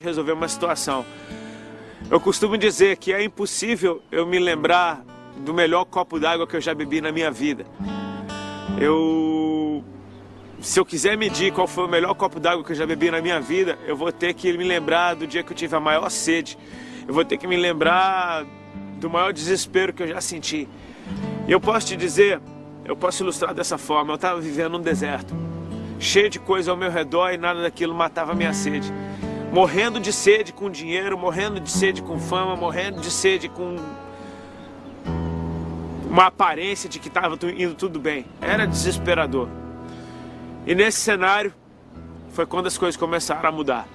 resolver uma situação. Eu costumo dizer que é impossível eu me lembrar do melhor copo d'água que eu já bebi na minha vida. Se eu quiser medir qual foi o melhor copo d'água que eu já bebi na minha vida, eu vou ter que me lembrar do dia que eu tive a maior sede. Eu vou ter que me lembrar do maior desespero que eu já senti. E eu posso te dizer, eu posso ilustrar dessa forma. Eu estava vivendo num deserto, cheio de coisa ao meu redor e nada daquilo matava a minha sede. Morrendo de sede com dinheiro, morrendo de sede com fama, morrendo de sede com uma aparência de que estava indo tudo bem. Era desesperador. E nesse cenário foi quando as coisas começaram a mudar.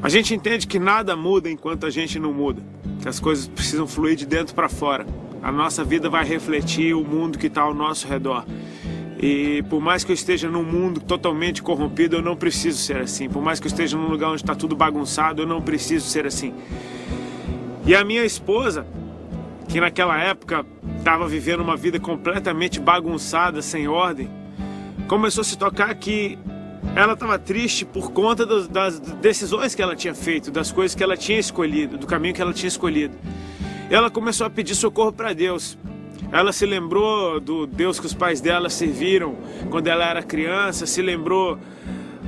A gente entende que nada muda enquanto a gente não muda, que as coisas precisam fluir de dentro para fora. A nossa vida vai refletir o mundo que está ao nosso redor. E por mais que eu esteja num mundo totalmente corrompido, eu não preciso ser assim. Por mais que eu esteja num lugar onde está tudo bagunçado, eu não preciso ser assim. E a minha esposa, que naquela época estava vivendo uma vida completamente bagunçada, sem ordem, começou a se tocar que ela estava triste por conta das decisões que ela tinha feito, das coisas que ela tinha escolhido, do caminho que ela tinha escolhido. E ela começou a pedir socorro para Deus. Ela se lembrou do Deus que os pais dela serviram quando ela era criança, se lembrou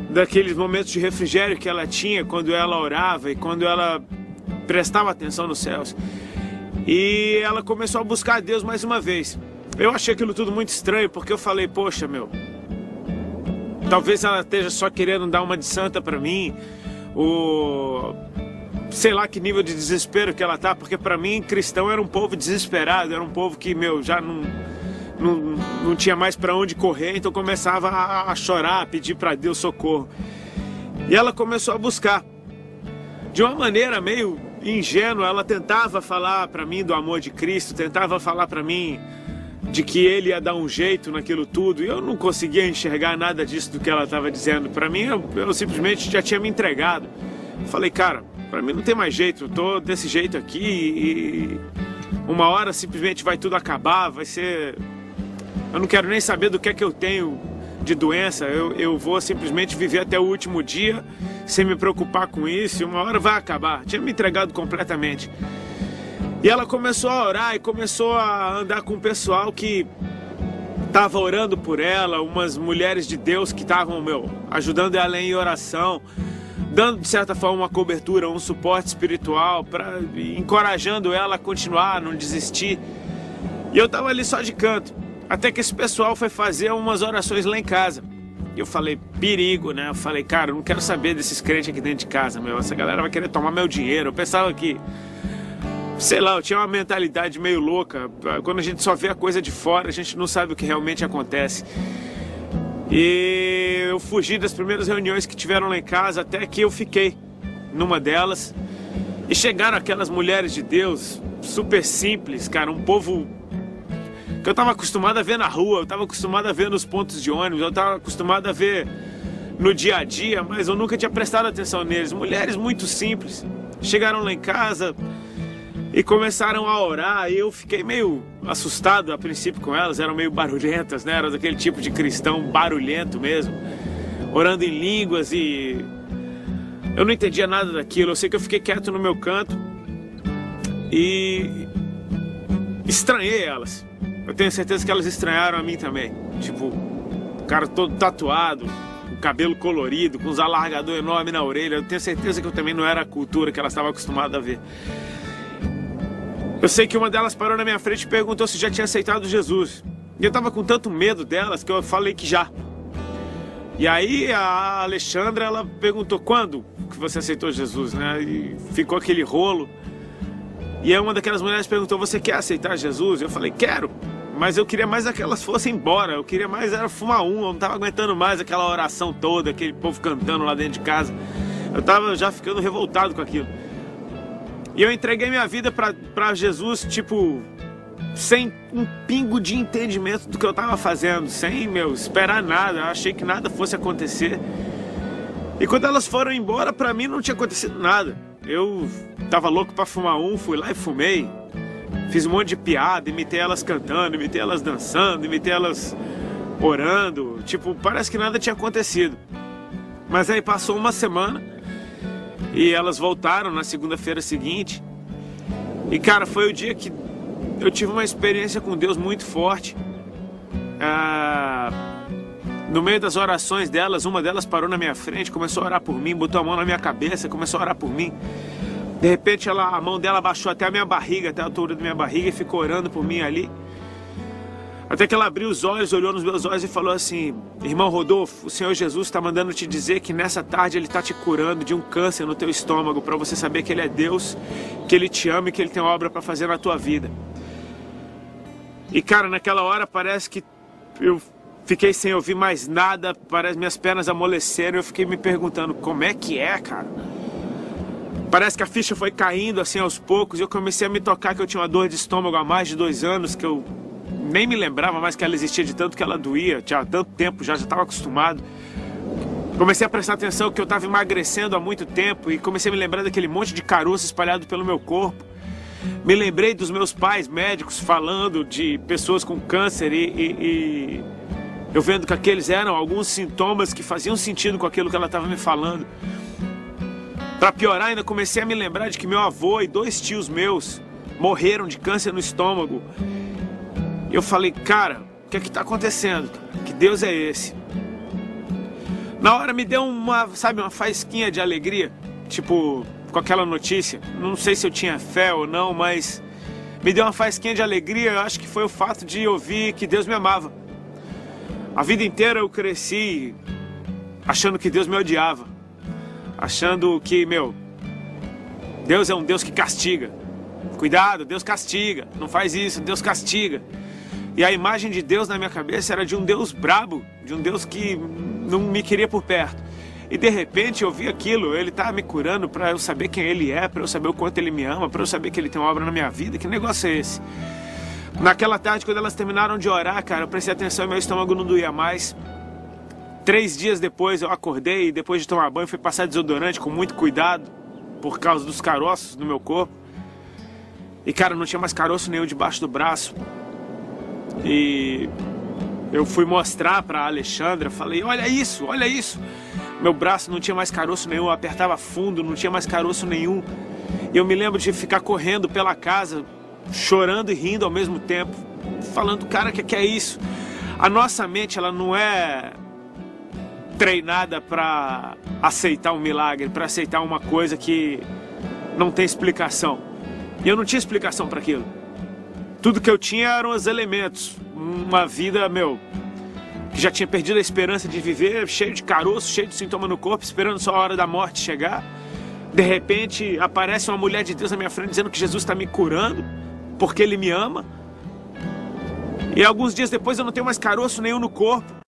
daqueles momentos de refrigério que ela tinha quando ela orava e quando ela prestava atenção nos céus. E ela começou a buscar a Deus mais uma vez. Eu achei aquilo tudo muito estranho, porque eu falei, poxa, talvez ela esteja só querendo dar uma de santa para mim, ou sei lá que nível de desespero que ela tá, porque para mim cristão era um povo desesperado, era um povo que, já não tinha mais para onde correr, então começava a chorar, a pedir para Deus socorro. E ela começou a buscar. De uma maneira meio ingênua, ela tentava falar para mim do amor de Cristo, tentava falar para mim de que ele ia dar um jeito naquilo tudo, e eu não conseguia enxergar nada disso do que ela estava dizendo. Para mim, eu simplesmente já tinha me entregado. Falei, cara, para mim não tem mais jeito, eu tô desse jeito aqui e uma hora simplesmente vai tudo acabar, vai ser... Eu não quero nem saber do que é que eu tenho de doença, eu vou simplesmente viver até o último dia sem me preocupar com isso, e uma hora vai acabar. Tinha me entregado completamente. E ela começou a orar e começou a andar com o pessoal que estava orando por ela, umas mulheres de Deus que estavam, ajudando ela em oração, dando de certa forma uma cobertura, um suporte espiritual, encorajando ela a continuar, a não desistir. E eu estava ali só de canto, até que esse pessoal foi fazer umas orações lá em casa. E eu falei, perigo, né? Eu falei, cara, eu não quero saber desses crentes aqui dentro de casa, essa galera vai querer tomar meu dinheiro. Eu pensava que, sei lá, eu tinha uma mentalidade meio louca. Quando a gente só vê a coisa de fora, a gente não sabe o que realmente acontece. E eu fugi das primeiras reuniões que tiveram lá em casa, até que eu fiquei numa delas. E chegaram aquelas mulheres de Deus, super simples, cara, um povo que eu estava acostumado a ver na rua, eu estava acostumado a ver nos pontos de ônibus, eu estava acostumado a ver no dia a dia, mas eu nunca tinha prestado atenção neles. Mulheres muito simples. Chegaram lá em casa e começaram a orar, e eu fiquei meio assustado a princípio com elas. Eram meio barulhentas, né? Era daquele tipo de cristão barulhento mesmo, orando em línguas, e eu não entendia nada daquilo. Eu sei que eu fiquei quieto no meu canto e estranhei elas. Eu tenho certeza que elas estranharam a mim também. Tipo, o cara todo tatuado, com cabelo colorido, com uns alargadores enormes na orelha. Eu tenho certeza que eu também não era a cultura que elas estavam acostumadas a ver. Eu sei que uma delas parou na minha frente e perguntou se já tinha aceitado Jesus. E eu tava com tanto medo delas que eu falei que já. E aí a Alexandra, ela perguntou quando que você aceitou Jesus, né? E ficou aquele rolo. E aí uma daquelas mulheres perguntou, você quer aceitar Jesus? Eu falei, quero. Mas eu queria mais que elas fossem embora. Eu queria mais era fumar eu não tava aguentando mais aquela oração toda, aquele povo cantando lá dentro de casa. Eu tava já ficando revoltado com aquilo. E eu entreguei minha vida pra Jesus, tipo, sem um pingo de entendimento do que eu tava fazendo, sem, esperar nada. Eu achei que nada fosse acontecer. E quando elas foram embora, pra mim não tinha acontecido nada. Eu tava louco pra fumar fui lá e fumei. Fiz um monte de piada, imitei elas cantando, imitei elas dançando, imitei elas orando. Tipo, parece que nada tinha acontecido. Mas aí passou uma semana e elas voltaram na segunda-feira seguinte. E cara, foi o dia que eu tive uma experiência com Deus muito forte. No meio das orações delas, uma delas parou na minha frente, começou a orar por mim, botou a mão na minha cabeça, começou a orar por mim. De repente a mão dela baixou até a minha barriga, até a altura da minha barriga, e ficou orando por mim ali. Até que ela abriu os olhos, olhou nos meus olhos e falou assim: irmão Rodolfo, o Senhor Jesus está mandando te dizer que nessa tarde Ele está te curando de um câncer no teu estômago, para você saber que Ele é Deus, que Ele te ama e que Ele tem obra para fazer na tua vida. E cara, naquela hora parece que eu fiquei sem ouvir mais nada, parece que minhas pernas amoleceram, eu fiquei me perguntando, como é que é, cara? Parece que a ficha foi caindo assim aos poucos, e eu comecei a me tocar que eu tinha uma dor de estômago há mais de 2 anos, que eu nem me lembrava mais que ela existia, de tanto que ela doía, tinha tanto tempo, já estava acostumado. Comecei a prestar atenção que eu estava emagrecendo há muito tempo, e comecei a me lembrar daquele monte de caroço espalhado pelo meu corpo. Me lembrei dos meus pais médicos falando de pessoas com câncer, e eu vendo que aqueles eram alguns sintomas que faziam sentido com aquilo que ela estava me falando. Para piorar, ainda comecei a me lembrar de que meu avô e 2 tios meus morreram de câncer no estômago. E eu falei, cara, o que é que está acontecendo? Que Deus é esse? Na hora me deu uma faísquinha de alegria, tipo, com aquela notícia. Não sei se eu tinha fé ou não, mas me deu uma faísquinha de alegria. Eu acho que foi o fato de ouvir que Deus me amava. A vida inteira eu cresci achando que Deus me odiava. Achando que, Deus é um Deus que castiga. Cuidado, Deus castiga. Não faz isso, Deus castiga. E a imagem de Deus na minha cabeça era de um Deus brabo, de um Deus que não me queria por perto. E de repente eu vi aquilo, Ele estava me curando para eu saber quem Ele é, para eu saber o quanto Ele me ama, para eu saber que Ele tem uma obra na minha vida. Que negócio é esse? Naquela tarde, quando elas terminaram de orar, cara, eu prestei atenção e meu estômago não doía mais. 3 dias depois eu acordei e depois de tomar banho fui passar desodorante com muito cuidado por causa dos caroços no meu corpo. E cara, não tinha mais caroço nenhum debaixo do braço. E eu fui mostrar pra Alexandra, falei, olha isso, olha isso. Meu braço não tinha mais caroço nenhum, eu apertava fundo, não tinha mais caroço nenhum. E eu me lembro de ficar correndo pela casa, chorando e rindo ao mesmo tempo, falando, cara, o que é isso? A nossa mente, ela não é treinada para aceitar um milagre, para aceitar uma coisa que não tem explicação. E eu não tinha explicação para aquilo. Tudo que eu tinha eram os elementos. Uma vida, que já tinha perdido a esperança de viver, cheio de caroço, cheio de sintoma no corpo, esperando só a hora da morte chegar. De repente, aparece uma mulher de Deus na minha frente dizendo que Jesus está me curando, porque Ele me ama. E alguns dias depois eu não tenho mais caroço nenhum no corpo.